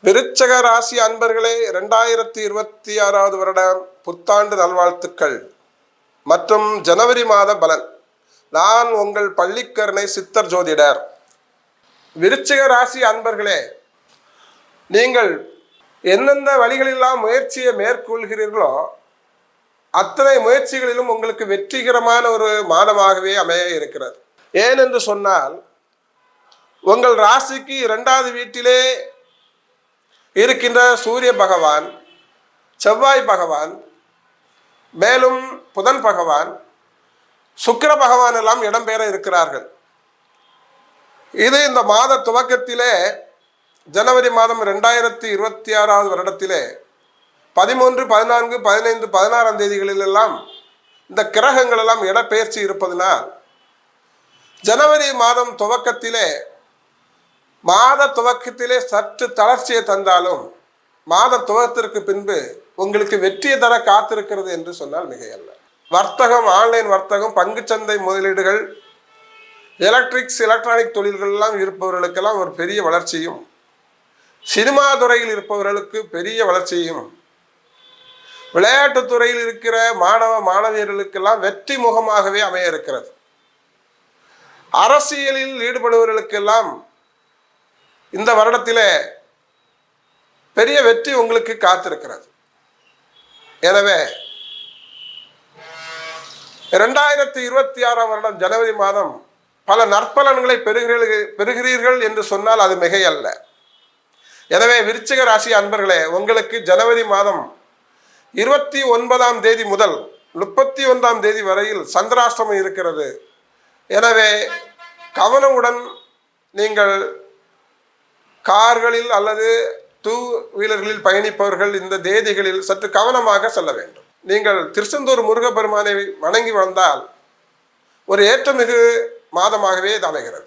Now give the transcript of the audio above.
விருச்சக ராசி அன்பர்களே, 2026வது வருடம் புத்தாண்டு நல்வாழ்த்துக்கள் மற்றும் ஜனவரி மாத பலன். நான் உங்கள் பள்ளிக்கரணை சித்தர் ஜோதிடர். விருச்சிக ராசி அன்பர்களே, நீங்கள் எந்தெந்த வழிகளெல்லாம் முயற்சியை மேற்கொள்கிறீர்களோ அத்தனை முயற்சிகளிலும் உங்களுக்கு வெற்றிகரமான ஒரு மாதமாகவே அமைய இருக்கிறது. ஏனென்று சொன்னால், உங்கள் ராசிக்கு 2வது வீட்டிலே இருக்கின்ற சூரிய பகவான், செவ்வாய் பகவான், மேலும் புதன் பகவான், சுக்கிர பகவான் எல்லாம் இடம்பெற இருக்கிறார்கள். இது இந்த மாத துவக்கத்திலே ஜனவரி மாதம் 2026வது வருடத்திலே 13, 14, 15, 16ஆம் தேதிகளிலெல்லாம் இந்த கிரகங்கள் எல்லாம் இடப்பெயர்ச்சி இருப்பதனால் ஜனவரி மாதம் துவக்கத்திலே சற்று தளர்ச்சியை தந்தாலும் மாத துவக்கத்திற்கு பின்பு உங்களுக்கு வெற்றியை தர காத்திருக்கிறது என்று சொன்னால் மிகையல்ல. வர்த்தகம், ஆன்லைன் வர்த்தகம், பங்குச்சந்தை முதலீடுகள், எலக்ட்ரானிக் தொழில்கள் எல்லாம் இருப்பவர்களுக்கெல்லாம் ஒரு பெரிய வளர்ச்சியும், சினிமா துறையில் இருப்பவர்களுக்கு பெரிய வளர்ச்சியும், விளையாட்டுத் துறையில் இருக்கிற மாணவியர்களுக்கெல்லாம் வெற்றி முகமாகவே அமைய இருக்கிறது. அரசியலில் ஈடுபடுபவர்களுக்கெல்லாம் இந்த வருடத்திலே பெரிய வெற்றி உங்களுக்கு காத்திருக்கிறது. எனவே 2026ஆம் வருடம் ஜனவரி மாதம் பல நற்பலன்களை பெறுகிறீர்கள் என்று சொன்னால் அது மிகையல்ல. எனவே விருச்சிக ராசி அன்பர்களே, உங்களுக்கு ஜனவரி மாதம் 29ஆம் தேதி முதல் 31ஆம் தேதி வரையில் சந்திராஷ்டமம் இருக்கிறது. எனவே கவனமுடன் நீங்கள் கார்களில் அல்லது 2 வீலர்களில் பயணிப்பவர்கள் இந்த தேதிகளில் சற்று கவனமாக செல்ல வேண்டும். நீங்கள் திருச்செந்தூர் முருகப்பெருமானை வணங்கி வந்தால் ஒரு ஏற்றமிகு மாதமாகவே இது அமைகிறது.